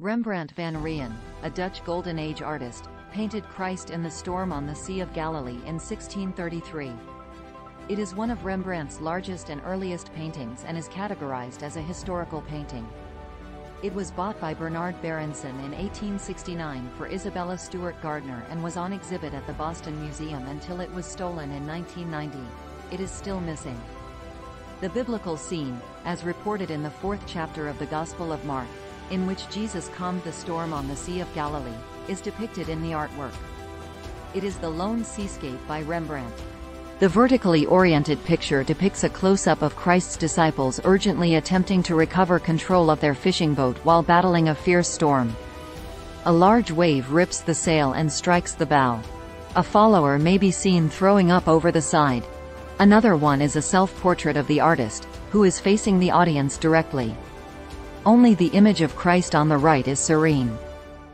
Rembrandt van Rijn, a Dutch Golden Age artist, painted Christ in the Storm on the Sea of Galilee in 1633. It is one of Rembrandt's largest and earliest paintings and is categorized as a historical painting. It was bought by Bernard Berenson in 1869 for Isabella Stewart Gardner and was on exhibit at the Boston Museum until it was stolen in 1990. It is still missing. The biblical scene, as reported in the 4th chapter of the Gospel of Mark, in which Jesus calmed the storm on the Sea of Galilee, is depicted in the artwork. It is the Lone Seascape by Rembrandt. The vertically oriented picture depicts a close-up of Christ's disciples urgently attempting to recover control of their fishing boat while battling a fierce storm. A large wave rips the sail and strikes the bow. A follower may be seen throwing up over the side. Another one is a self-portrait of the artist, who is facing the audience directly. Only the image of Christ on the right is serene.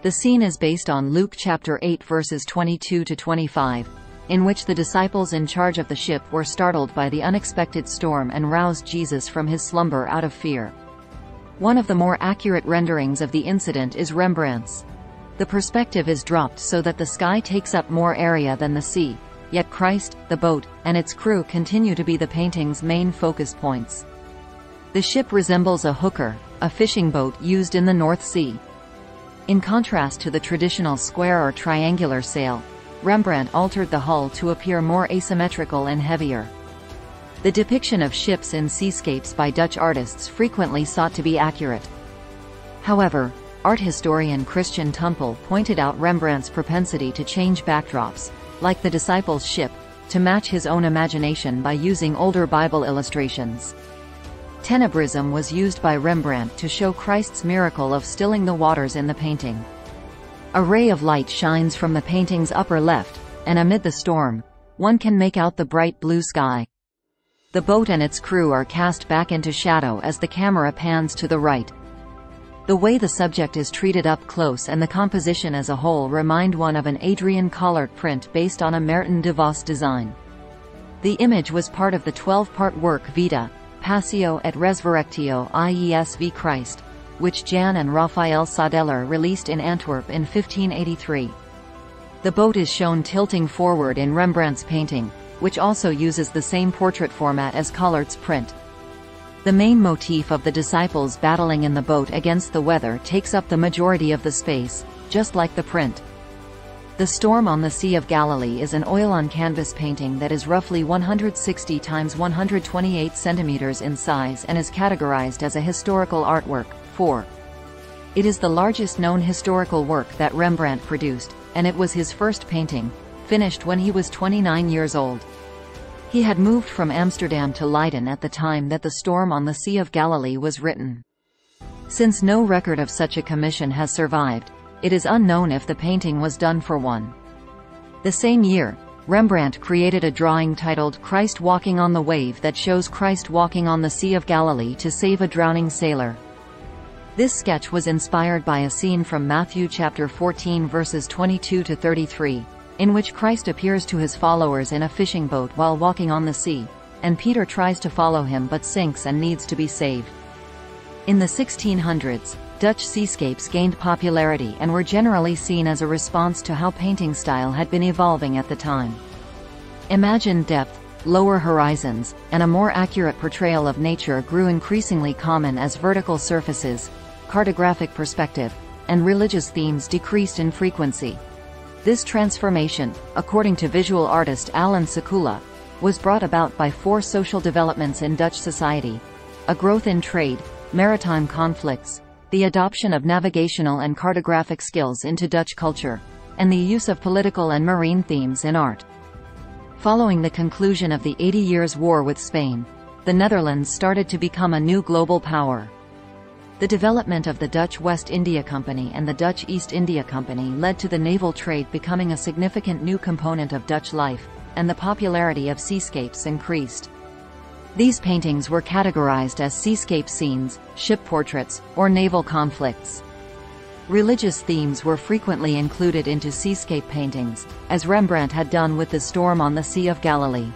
The scene is based on Luke chapter 8 verses 22 to 25, in which the disciples in charge of the ship were startled by the unexpected storm and roused Jesus from his slumber out of fear. One of the more accurate renderings of the incident is Rembrandt's. The perspective is dropped so that the sky takes up more area than the sea, yet Christ, the boat, and its crew continue to be the painting's main focus points. The ship resembles a hooker, a fishing boat used in the North Sea. In contrast to the traditional square or triangular sail, Rembrandt altered the hull to appear more asymmetrical and heavier. The depiction of ships in seascapes by Dutch artists frequently sought to be accurate. However, art historian Christian Tumpel pointed out Rembrandt's propensity to change backdrops, like the disciples' ship, to match his own imagination by using older Bible illustrations. Tenebrism was used by Rembrandt to show Christ's miracle of stilling the waters in the painting. A ray of light shines from the painting's upper left, and amid the storm, one can make out the bright blue sky. The boat and its crew are cast back into shadow as the camera pans to the right. The way the subject is treated up close and the composition as a whole remind one of an Adrian Collard print based on a Merton de Vos design. The image was part of the 12-part work Vita, Passio et Resurrectio Iesv Christ, which Jan and Raphael Sadeler released in Antwerp in 1583. The boat is shown tilting forward in Rembrandt's painting, which also uses the same portrait format as Collard's print. The main motif of the disciples battling in the boat against the weather takes up the majority of the space, just like the print. The Storm on the Sea of Galilee is an oil-on-canvas painting that is roughly 160 x 128 centimeters in size and is categorized as a historical artwork. 4. It is the largest known historical work that Rembrandt produced, and it was his first painting, finished when he was 29 years old. He had moved from Amsterdam to Leiden at the time that The Storm on the Sea of Galilee was written. Since no record of such a commission has survived, it is unknown if the painting was done for one. The same year, Rembrandt created a drawing titled Christ Walking on the Wave that shows Christ walking on the Sea of Galilee to save a drowning sailor. This sketch was inspired by a scene from Matthew chapter 14 verses 22 to 33, in which Christ appears to his followers in a fishing boat while walking on the sea, and Peter tries to follow him but sinks and needs to be saved. In the 1600s, Dutch seascapes gained popularity and were generally seen as a response to how painting style had been evolving at the time. Imagined depth, lower horizons, and a more accurate portrayal of nature grew increasingly common as vertical surfaces, cartographic perspective, and religious themes decreased in frequency. This transformation, according to visual artist Alan Sekula, was brought about by 4 social developments in Dutch society: a growth in trade, maritime conflicts, the adoption of navigational and cartographic skills into Dutch culture, and the use of political and marine themes in art. Following the conclusion of the 80 Years' War with Spain, the Netherlands started to become a new global power. The development of the Dutch West India Company and the Dutch East India Company led to the naval trade becoming a significant new component of Dutch life, and the popularity of seascapes increased. These paintings were categorized as seascape scenes, ship portraits, or naval conflicts. Religious themes were frequently included into seascape paintings, as Rembrandt had done with The Storm on the Sea of Galilee.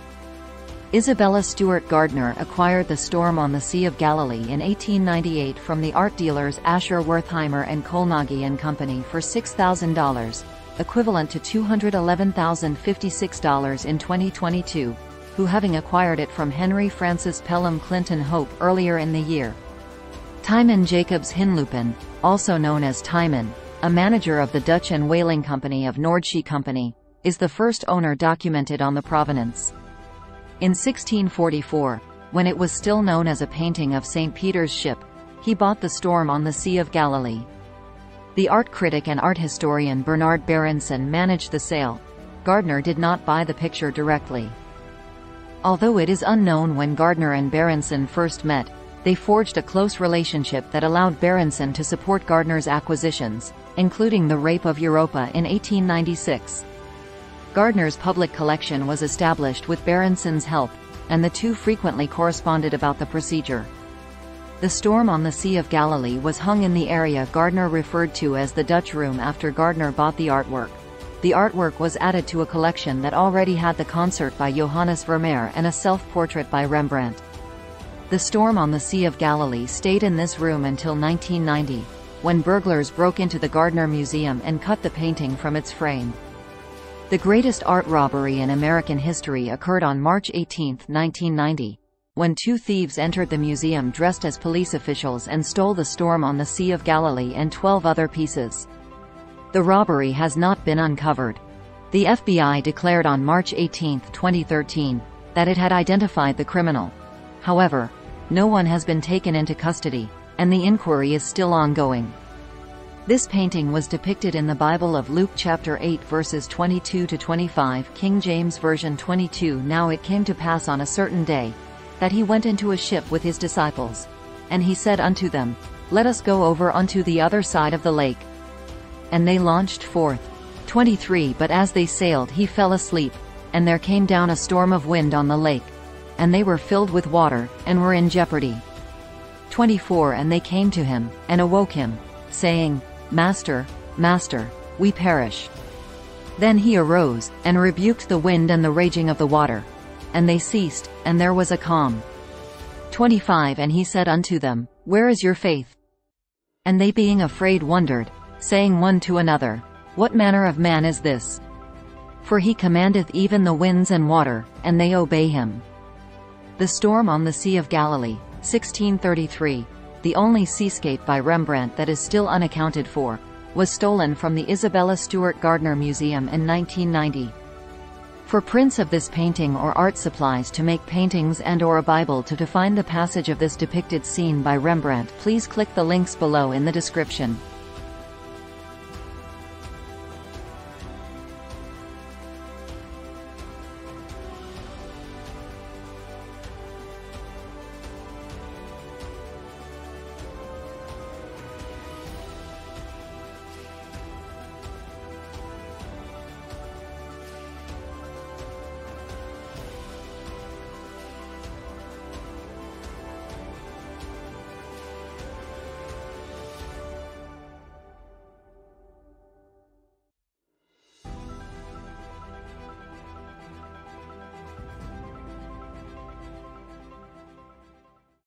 Isabella Stewart Gardner acquired The Storm on the Sea of Galilee in 1898 from the art dealers Asher Wertheimer and Kolnaghi and Company for $6,000, equivalent to $211,056 in 2022, who having acquired it from Henry Francis Pelham Clinton Hope earlier in the year. Tijman Jacobs Hinlopen, also known as Tijman, a manager of the Dutch and Whaling Company of Noordzee Company, is the first owner documented on the provenance. In 1644, when it was still known as a painting of St. Peter's ship, he bought The Storm on the Sea of Galilee. The art critic and art historian Bernard Berenson managed the sale. Gardner did not buy the picture directly. Although it is unknown when Gardner and Berenson first met, they forged a close relationship that allowed Berenson to support Gardner's acquisitions, including The Rape of Europa in 1896. Gardner's public collection was established with Berenson's help, and the two frequently corresponded about the procedure. The Storm on the Sea of Galilee was hung in the area Gardner referred to as the Dutch Room after Gardner bought the artwork. The artwork was added to a collection that already had the concert by Johannes Vermeer and a self-portrait by Rembrandt. The Storm on the Sea of Galilee stayed in this room until 1990, when burglars broke into the Gardner Museum and cut the painting from its frame. The greatest art robbery in American history occurred on March 18, 1990, when two thieves entered the museum dressed as police officials and stole The Storm on the Sea of Galilee and 12 other pieces. The robbery has not been uncovered. The FBI declared on March 18, 2013, that it had identified the criminal. However, no one has been taken into custody, and the inquiry is still ongoing. This painting was depicted in the Bible of Luke chapter 8 verses 22-25, King James Version 22. Now it came to pass on a certain day, that he went into a ship with his disciples. And he said unto them, Let us go over unto the other side of the lake. And they launched forth. 23 But as they sailed he fell asleep, and there came down a storm of wind on the lake, and they were filled with water, and were in jeopardy. 24 And they came to him, and awoke him, saying, Master, Master, we perish. Then he arose, and rebuked the wind and the raging of the water. And they ceased, and there was a calm. 25 And he said unto them, Where is your faith? And they being afraid wondered, saying one to another, What manner of man is this? For he commandeth even the winds and water, and they obey him. The Storm on the Sea of Galilee, 1633. The only seascape by Rembrandt that is still unaccounted for, was stolen from the Isabella Stewart Gardner Museum in 1990. For prints of this painting or art supplies to make paintings and/or a Bible to find the passage of this depicted scene by Rembrandt, please click the links below in the description.